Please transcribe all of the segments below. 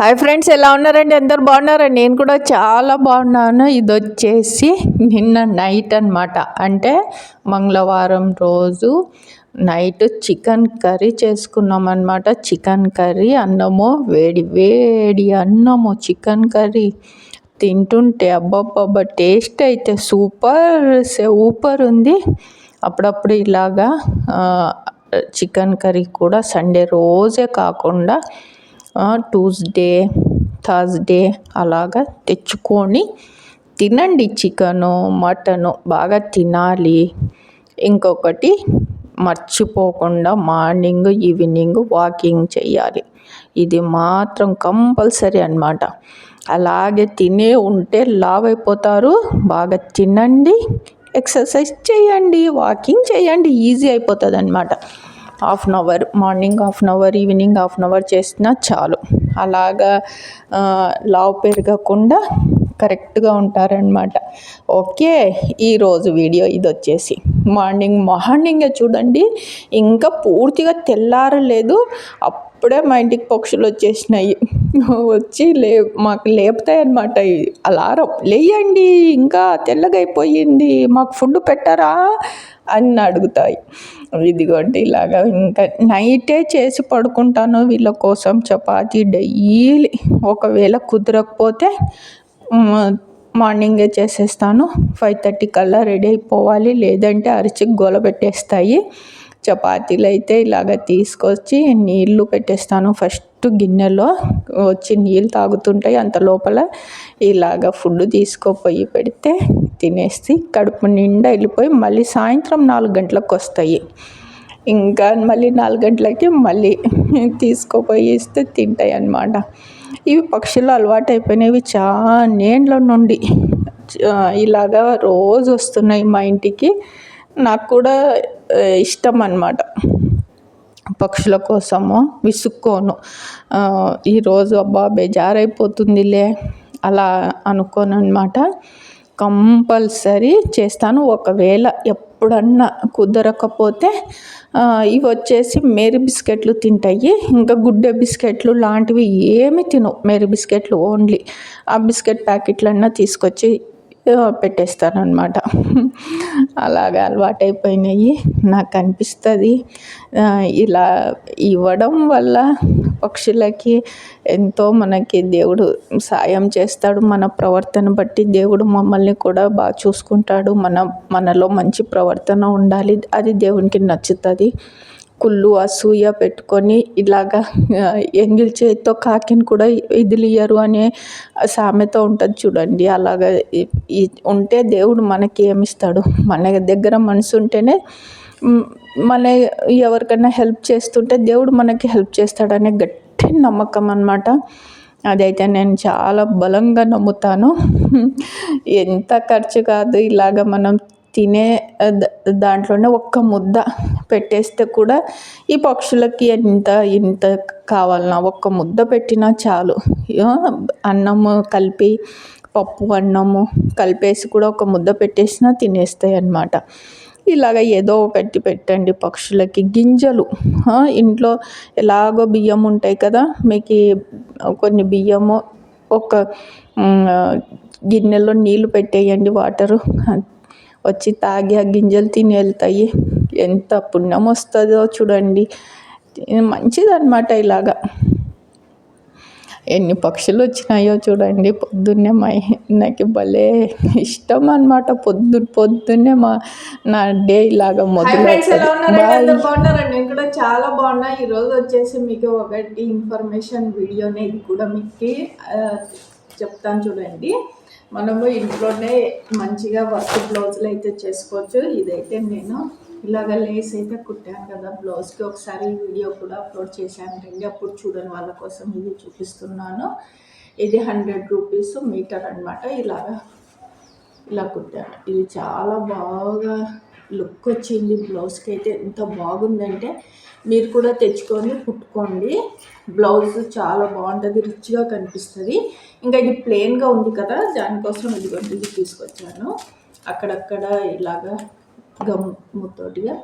Hi friends, ఎలా ఉన్నారండి? అందరు బాగున్నారండి? నేను కూడా చాలా బాగున్నాను. ఇది వచ్చేసి నిన్న నైట్ అనమాట, అంటే మంగళవారం రోజు నైట్ చికెన్ కర్రీ చేసుకున్నాం అనమాట. చికెన్ కర్రీ, అన్నము, వేడి వేడి అన్నము, చికెన్ కర్రీ తింటుంటే అబ్బబ్బబ్బా టేస్ట్ అయితే సూపర్ ఉంది. అప్పుడప్పుడు ఇలాగా చికెన్ కర్రీ కూడా సండే రోజే కాకుండా ట్యూస్డే, థర్స్డే అలాగా తెచ్చుకొని తినండి. చికెను, మటను బాగా తినాలి. ఇంకొకటి మర్చిపోకుండా మార్నింగ్, ఈవినింగ్ వాకింగ్ చేయాలి. ఇది మాత్రం కంపల్సరీ అన్నమాట. అలాగే తినే ఉంటే లావ్ అయిపోతారు. బాగా తినండి, ఎక్సర్సైజ్ చేయండి, వాకింగ్ చేయండి, ఈజీ అయిపోతుంది అన్నమాట. Half an hour morning, half an hour evening, half an hour చేసినా చాలు. అలాగా లావు పెరగకుండా కరెక్ట్గా ఉంటారనమాట. ఓకే, ఈరోజు వీడియో ఇది వచ్చేసి మార్నింగే చూడండి, ఇంకా పూర్తిగా తెల్లారలేదు, అప్పుడే మా ఇంటికి పక్షులు వచ్చేసినాయి. వచ్చి మాకు లేపుతాయి అనమాట. అలారం లేయండి, ఇంకా తెల్లగా అయిపోయింది, మాకు ఫుడ్ పెట్టరా అని అడుగుతాయి. ఇదిగోండి ఇలాగా ఇంకా నైటే చేసి పడుకుంటాను వీళ్ళ కోసం చపాతీ డైలీ. ఒకవేళ కుదరకపోతే మార్నింగే చేసేస్తాను. 5:30 కల్లా రెడీ అయిపోవాలి, లేదంటే అరిచి గోల పెట్టేస్తాయి. చపాతీలు అయితే ఇలాగ తీసుకొచ్చి నీళ్లు పెట్టేస్తాను. ఫస్ట్ గిన్నెలో వచ్చి నీళ్ళు తాగుతుంటాయి, అంత లోపల ఇలాగ ఫుడ్ తీసుకుపోయి పెడితే తినేసి కడుపు నిండా వెళ్ళిపోయి మళ్ళీ సాయంత్రం 4 గంటలకు వస్తాయి. ఇంకా మళ్ళీ 4 గంటలకి మళ్ళీ తీసుకుపోయి ఇస్తే తింటాయి అన్నమాట. ఇవి పక్షులు అలవాటు అయిపోయినవి చాలా నేండ్ల నుండి ఇలాగా రోజు వస్తున్నాయి మా ఇంటికి. నాకు కూడా ఇష్టం అన్నమాట. పక్షుల కోసము విసుక్కోను. ఈరోజు అబ్బా బేజారైపోతుందిలే అలా అనుకోను అన్నమాట. కంపల్సరీ చేస్తాను. ఒకవేళ ఎప్పుడన్నా కుదరకపోతే ఇవి వచ్చేసి మేరీ బిస్కెట్లు తింటాయి. ఇంకా గుడ్డే బిస్కెట్లు లాంటివి ఏమి తినవు. మేరీ బిస్కెట్లు ఓన్లీ ఆ బిస్కెట్ ప్యాకెట్లన్నా తీసుకొచ్చి పెట్టేస్తానమాట. అలాగా అలవాటైపోయినాయి. నాకు అనిపిస్తుంది ఇలా ఇవ్వడం వల్ల పక్షులకి ఎంతో మనకి దేవుడు సాయం చేస్తాడు. మన ప్రవర్తన బట్టి దేవుడు మమ్మల్ని కూడా బాగా చూసుకుంటాడు. మనలో మంచి ప్రవర్తన ఉండాలి, అది దేవునికి నచ్చుతుంది. కుళ్ళు అసూయ పెట్టుకొని ఇలాగా ఎంగిల్ చేతితో కాకిని కూడా ఇదిలియరు అనే సామెత ఉంటుంది చూడండి. అలాగా ఉంటే దేవుడు మనకి ఏమిస్తాడు? మన దగ్గర మనసు ఉంటేనే మన ఎవరికైనా హెల్ప్ చేస్తుంటే దేవుడు మనకి హెల్ప్ చేస్తాడనే గట్టి నమ్మకం అన్నమాట. అదైతే నేను చాలా బలంగా నమ్ముతాను. ఎంత ఖర్చు కాదు, ఇలాగ మనం తినే దాంట్లోనే ఒక్క ముద్ద పెట్టేస్తే కూడా ఈ పక్షులకి ఇంత కావాలన్నా ఒక్క ముద్ద పెట్టినా చాలు. అన్నము కలిపి, పప్పు అన్నము కలిపేసి కూడా ఒక ముద్ద పెట్టేసినా తినేస్తాయి అన్నమాట. ఇలాగ ఏదో ఒకటి పెట్టండి పక్షులకి. గింజలు ఇంట్లో ఎలాగో బియ్యం ఉంటాయి కదా, మీకు కొన్ని బియ్యము ఒక గిన్నెలో నీళ్ళు పెట్టేయండి, వాటరు వచ్చి తాగి ఆ గింజలు తిని వెళ్తాయి. ఎంత పుణ్యం వస్తుందో చూడండి. మంచిదన్నమాట. ఇలాగా ఎన్ని పక్షులు వచ్చినాయో చూడండి. పొద్దున్నే నాకు భలే ఇష్టం అన్నమాట. పొద్దున్నే నా డే ఇలాగా బాగున్నారండి. నేను కూడా చాలా బాగున్నా. ఈరోజు వచ్చేసి మీకు ఒకటి ఇన్ఫర్మేషన్ వీడియోనే, ఇది కూడా మీకు చెప్తాను చూడండి. మనము ఇంట్లోనే మంచిగా వర్క్ బ్లౌజులు అయితే చేసుకోవచ్చు. ఇదైతే నేను ఇలాగ లేస్ అయితే కుట్టాను కదా బ్లౌజ్కి, ఒకసారి వీడియో కూడా అప్లోడ్ చేశాను రండి, అప్పుడు చూడని వాళ్ళ కోసం ఇది చూపిస్తున్నాను. ఇది 100 రూపీస్ మీటర్ అనమాట. ఇలా కుట్టాను. ఇది చాలా బాగా లుక్ వచ్చింది బ్లౌజ్కి అయితే. ఎంత బాగుందంటే మీరు కూడా తెచ్చుకొని కుట్టుకోండి. బ్లౌజ్ చాలా బాగుంటుంది, రిచ్గా కనిపిస్తుంది. ఇంకా ఇది ప్లెయిన్గా ఉంది కదా, దానికోసం ఇది తీసుకొచ్చాను. అక్కడక్కడ ఇలాగా గమ్ముతోటిగా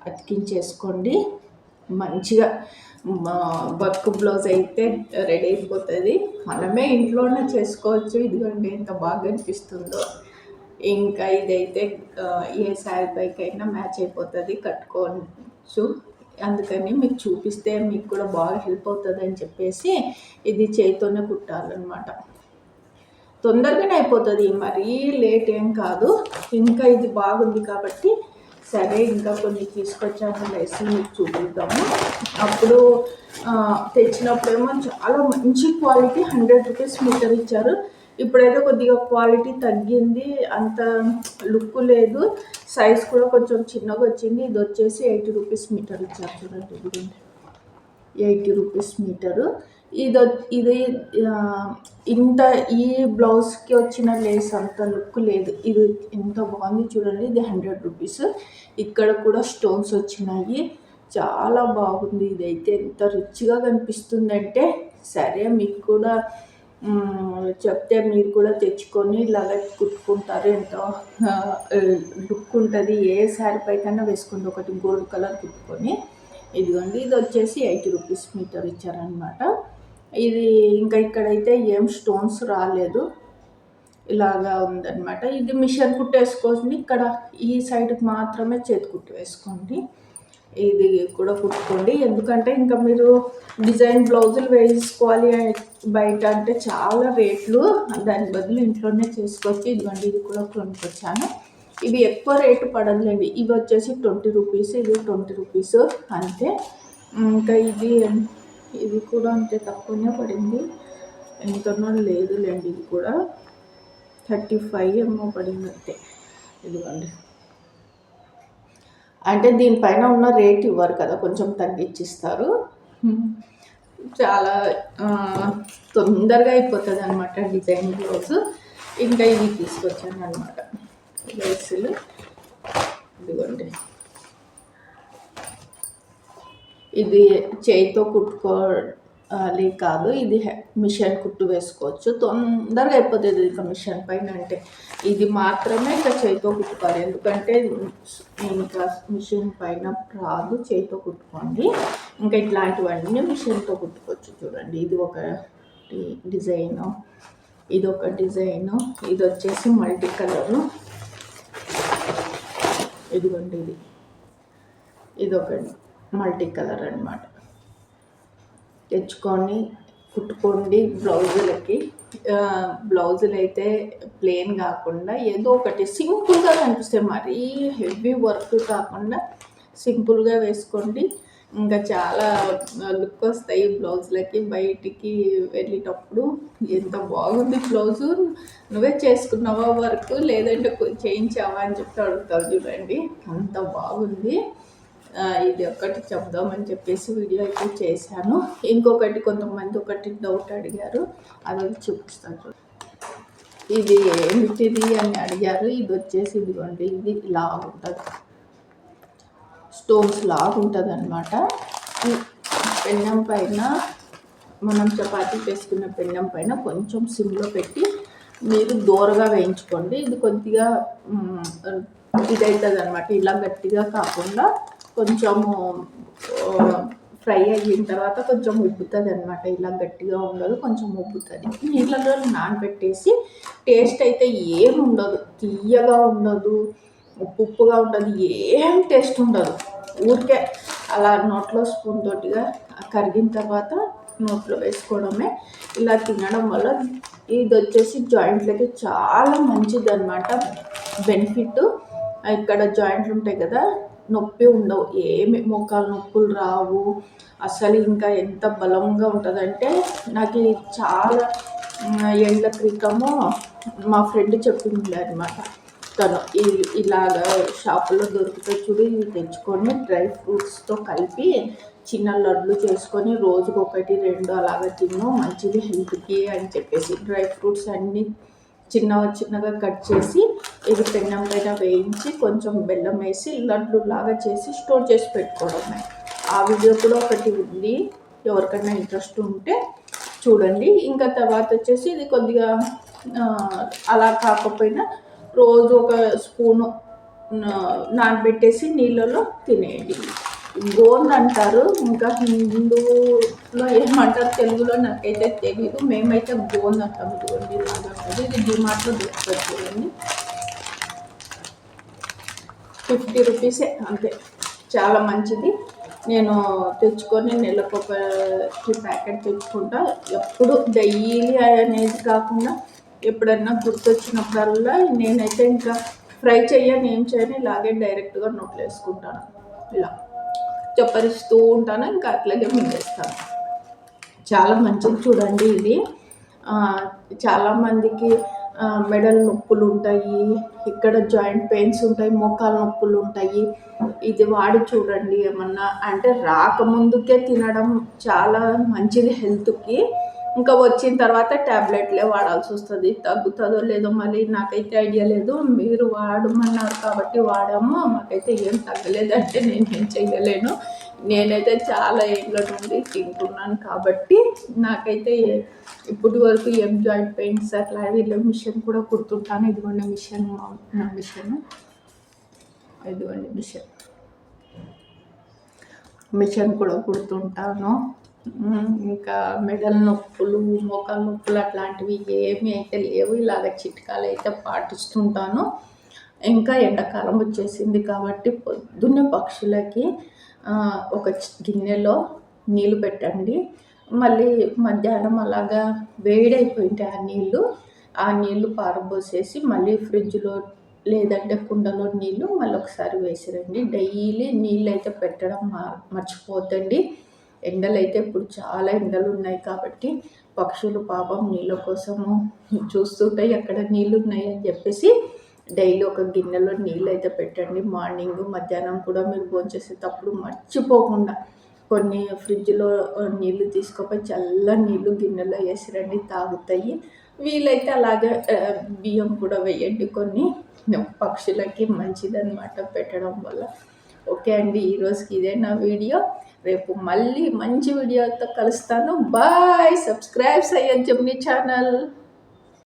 అతికించేసుకోండి. మంచిగా వర్క్ బ్లౌజ్ అయితే రెడీ అయిపోతుంది. మనమే ఇంట్లోనే చేసుకోవచ్చు. ఇదిగోండి ఎంత బాగా అనిపిస్తుందో. ఇంకా ఇదైతే ఏ శారీ పైకైనా మ్యాచ్ అయిపోతుంది, కట్టుకోవచ్చు. అందుకని మీకు చూపిస్తే మీకు కూడా బాగా హెల్ప్ అవుతుంది అని చెప్పేసి ఇది చేతితోనే కుట్టాలన్నమాట. తొందరగానే అయిపోతుంది, మరీ లేట్ ఏం కాదు. ఇంకా ఇది బాగుంది కాబట్టి సరే ఇంకా కొన్ని తీసుకొచ్చాను లెస్లు మీకు చూపిద్దాము. అప్పుడు తెచ్చినప్పుడేమో చాలా మంచి క్వాలిటీ 100 రూపీస్ మీటర్ ఇచ్చారు. ఇప్పుడైతే కొద్దిగా క్వాలిటీ తగ్గింది, అంత లుక్ లేదు, సైజ్ కూడా కొంచెం చిన్నగా వచ్చింది. ఇది వచ్చేసి 80 రూపీస్ మీటర్ ఇచ్చారు. చూడండి ఇది 80 రూపీస్ మీటరు. ఇది ఇంత ఈ బ్లౌజ్కి వచ్చిన లేస్ అంత లుక్ లేదు. ఇది ఎంత బాగుంది చూడండి. ఇది 100 రూపీస్. ఇక్కడ కూడా స్టోన్స్ వచ్చినాయి, చాలా బాగుంది. ఇదైతే ఎంత రిచ్గా కనిపిస్తుందంటే సరే మీకు కూడా చెప్తే మీరు కూడా తెచ్చుకొని ఇలాగ కుట్టుకుంటారు. ఎంతో లుక్ ఉంటుంది. ఏ శారీ పైకన్నా వేసుకుంటే ఒకటి గోల్డ్ కలర్ కుట్టుకొని. ఇదిగోండి ఇది వచ్చేసి 80 రూపీస్ మీటర్ ఇచ్చారనమాట. ఇది ఇంకా ఇక్కడైతే ఏం స్టోన్స్ రాలేదు, ఇలాగా ఉందన్నమాట. ఇది మిషన్ కుట్టు వేసుకోండి, ఇక్కడ ఈ సైడ్కి మాత్రమే చేతి కుట్టు వేసుకోండి. ఇది కూడా కుట్టుకోండి, ఎందుకంటే ఇంకా మీరు డిజైన్ బ్లౌజులు వేసుకోవాలి బయట అంటే చాలా రేట్లు, దాని బదులు ఇంట్లోనే చేసుకోవచ్చు. ఇదిగోండి ఇది కూడా కొనుక్కొచ్చాను. ఇవి ఎక్కువ రేటు పడదులేండి. ఇవి వచ్చేసి 20 రూపీస్, ఇది 20 రూపీస్ అంతే. ఇంకా ఇది కూడా అంతే తక్కువనే పడింది, ఎంతనో లేదులేండి. ఇది కూడా 35 ఏమో పడింది అంతే. ఇదిగోండి అంటే దీనిపైన ఉన్న రేట్ ఇవ్వరు కదా, కొంచెం తగ్గించిస్తారు. చాలా తొందరగా అయిపోతుంది అనమాట డిజైన్ బ్లౌజ్. ఇంకా ఇవి తీసుకొచ్చాను అనమాట లేసులు. ఇదిగోండి ఇది చేయితో కుట్టుకోవాలి కాదు, ఇది మిషన్ కుట్టు వేసుకోవచ్చు, తొందరగా అయిపోతుంది ఇంకా మిషన్ పైన అంటే. ఇది మాత్రమే ఇంకా చేయితో కుట్టుకోవాలి, ఎందుకంటే ఇంకా మిషన్ పైన రాదు, చేయితో కుట్టుకోండి. ఇంకా ఇట్లాంటివన్నీ మిషన్తో కుట్టుకోవచ్చు. చూడండి ఇది ఒక డిజైను, ఇది ఒక డిజైను, ఇది వచ్చేసి మల్టీ కలరు. ఇదిగోండి ఇది ఒక మల్టీ కలర్ అనమాట. తెచ్చుకొని కుట్టుకోండి బ్లౌజులకి. బ్లౌజులు అయితే ప్లెయిన్ కాకుండా ఏదో ఒకటి సింపుల్గా కనిపిస్తాయి, మరీ హెవీ వర్క్ కాకుండా సింపుల్గా వేసుకోండి. ఇంకా చాలా లుక్ వస్తాయి బ్లౌజులకి. బయటికి వెళ్ళేటప్పుడు ఎంత బాగుంది బ్లౌజు, నువ్వే చేసుకున్నావా వర్క్ లేదంటే చేయించావా అని చెప్పి అడుగుతారు. చూడండి అంత బాగుంది. ఇది ఒకటి చెప్దామని చెప్పేసి వీడియో అయితే చేశాను. ఇంకొకటి కొంతమంది ఒకటి డౌట్ అడిగారు, అది చూపిస్తాను. ఇది ఏమిటిది అని అడిగారు. ఇది వచ్చేసి ఇదిగోండి ఇది ఇలా ఉంటుంది, స్టోన్స్ లాగా ఉంటుంది అనమాట. పెన్నం పైన మనం చపాతీ చేసుకున్న పెన్నం పైన కొంచెం సిమ్లో పెట్టి మీరు దూరగా వేయించుకోండి. ఇది కొద్దిగా ఇదవుతుంది అనమాట, ఇలా గట్టిగా కాకుండా కొంచెము ఫ్రై అయిన తర్వాత కొంచెం ఉబ్బుతుంది అనమాట. ఇలా గట్టిగా ఉండదు, కొంచెం ఉబ్బుతుంది. నీళ్ళలో నానబెట్టేసి టేస్ట్ అయితే ఏం ఉండదు, తీయగా ఉండదు, ఉప్పుగా ఉండదు, ఏం టేస్ట్ ఉండదు. ఊరికే అలా నోట్లో స్పూన్ తోటిగా కరిగిన తర్వాత నోట్లో వేసుకోవడమే. ఇలా తినడం వల్ల ఇది వచ్చేసి జాయింట్లకి చాలా మంచిది అనమాట, బెనిఫిట్. ఇక్కడ జాయింట్లు ఉంటాయి కదా, నొప్పి ఉండవు, ఏమి మోకాలు నొప్పులు రావు అసలు. ఇంకా ఎంత బలంగా ఉంటుందంటే, నాకు చాలా ఏళ్ళ క్రితము మా ఫ్రెండ్ చెప్పింది అనమాట. తను ఇలాగా షాపులో దొరుకుతాయి చూడు, ఇవి తెచ్చుకొని డ్రై ఫ్రూట్స్తో కలిపి చిన్న లడ్లు చేసుకొని రోజుకు 1-2 అలాగ తిను, మంచిది హెల్త్కి అని చెప్పేసి. డ్రై ఫ్రూట్స్ అన్నీ చిన్నగా కట్ చేసి ఇది పెన్నం పైన వేయించి కొంచెం బెల్లం వేసి లడ్డు లాగా చేసి స్టోర్ చేసి పెట్టుకోవడమే. ఆ వీడియో కూడా ఒకటి ఉంది, ఎవరికైనా ఇంట్రెస్ట్ ఉంటే చూడండి. ఇంకా తర్వాత వచ్చేసి ఇది కొద్దిగా అలా కాకపోయినా రోజు ఒక స్పూను నానబెట్టేసి నీళ్ళలో తినేయండి. గోండ్ అంటారు, ఇంకా హిందూలో ఏమంటారు తెలుగులో నాకైతే తెలీదు. మేమైతే గోండ్ అంటాం. ఇదిగోండి ఇలాగా ఉంటుంది. ఇది డిమార్ట్లో దొరుకుతుంది చూడండి. 50 రూపీసే అంతే. చాలా మంచిది. నేను తెచ్చుకొని నెలకు ఒక ప్యాకెట్ తెచ్చుకుంటా. ఎప్పుడు డైలీ అనేది కాకుండా ఎప్పుడన్నా గుర్తొచ్చినప్పుడల్లా నేనైతే ఇంకా ఫ్రై చేయని ఏం చేయని ఇలాగే డైరెక్ట్గా నోట్లో వేసుకుంటాను. ఇలా చప్పరిస్తూ ఉంటాను, ఇంకా అట్లాగే మింగేస్తాను. చాలా మంచిది చూడండి ఇది. చాలామందికి మెడల్ నొప్పులు ఉంటాయి, ఇక్కడ జాయింట్ పెయిన్స్ ఉంటాయి, మోకాలు నొప్పులు ఉంటాయి. ఇది వాడి చూడండి. ఏమన్నా అంటే రాకముందుకే తినడం చాలా మంచిది హెల్త్కి. ఇంకా వచ్చిన తర్వాత ట్యాబ్లెట్లే వాడాల్సి వస్తుంది. తగ్గుతుందో లేదో మళ్ళీ నాకైతే ఐడియా లేదు. మీరు వాడమన్నారు కాబట్టి వాడాము. మాకైతే ఏం తగ్గలేదంటే నేనేం చెయ్యలేను. నేనైతే చాలా ఏళ్ళ నుండి తింటున్నాను కాబట్టి నాకైతే ఇప్పటి వరకు ఏం జాయింట్ పెయిన్స్ అట్లా వీళ్ళ మిషన్ కూడా కుడుతుంటాను. ఇదిగోండి మిషన్, నా మిషన్. ఇదిగోండి మిషన్ కూడా కుడుతుంటాను. ఇంకా మెడల నొప్పులు, మోకాలు నొప్పులు అట్లాంటివి ఏమీ అయితే లేవు. ఇలాగ చిట్కాలు అయితే పాటిస్తుంటాను. ఇంకా ఎండాకాలం వచ్చేసింది కాబట్టి పొద్దున్నే పక్షులకి ఒక గిన్నెలో నీళ్ళు పెట్టండి. మళ్ళీ మధ్యాహ్నం అలాగా వేడైపోయింటాయి ఆ నీళ్ళు పారబోసేసి మళ్ళీ ఫ్రిడ్జ్లో లేదంటే కుండలో నీళ్ళు మళ్ళీ ఒకసారి వేసిరండి. డైలీ నీళ్ళు అయితే పెట్టడం మర్చిపోతండి. ఎండలు అయితే ఇప్పుడు చాలా ఎండలు ఉన్నాయి కాబట్టి పక్షులు పాపం నీళ్ళ కోసము చూస్తుంటాయి, ఎక్కడ నీళ్ళు ఉన్నాయని చెప్పేసి డైలీ ఒక గిన్నెలో నీళ్ళు అయితే పెట్టండి. మార్నింగ్ మధ్యాహ్నం కూడా మీరు భోంచేసేటప్పుడు మర్చిపోకుండా కొన్ని ఫ్రిడ్జ్లో నీళ్ళు తీసుకుపోయి చల్ల నీళ్ళు గిన్నెలో వేసిరండి, తాగుతాయి. వీలైతే అలాగే బియ్యం కూడా వేయండి కొన్ని. పక్షులకి మంచిదన్నమాట పెట్టడం వల్ల. ఓకే అండి, ఈరోజుకి ఇదే నా వీడియో. రేపు మళ్ళీ మంచి వీడియోతో కలుస్తాను. Bye. Subscribe Syed Jamni channel.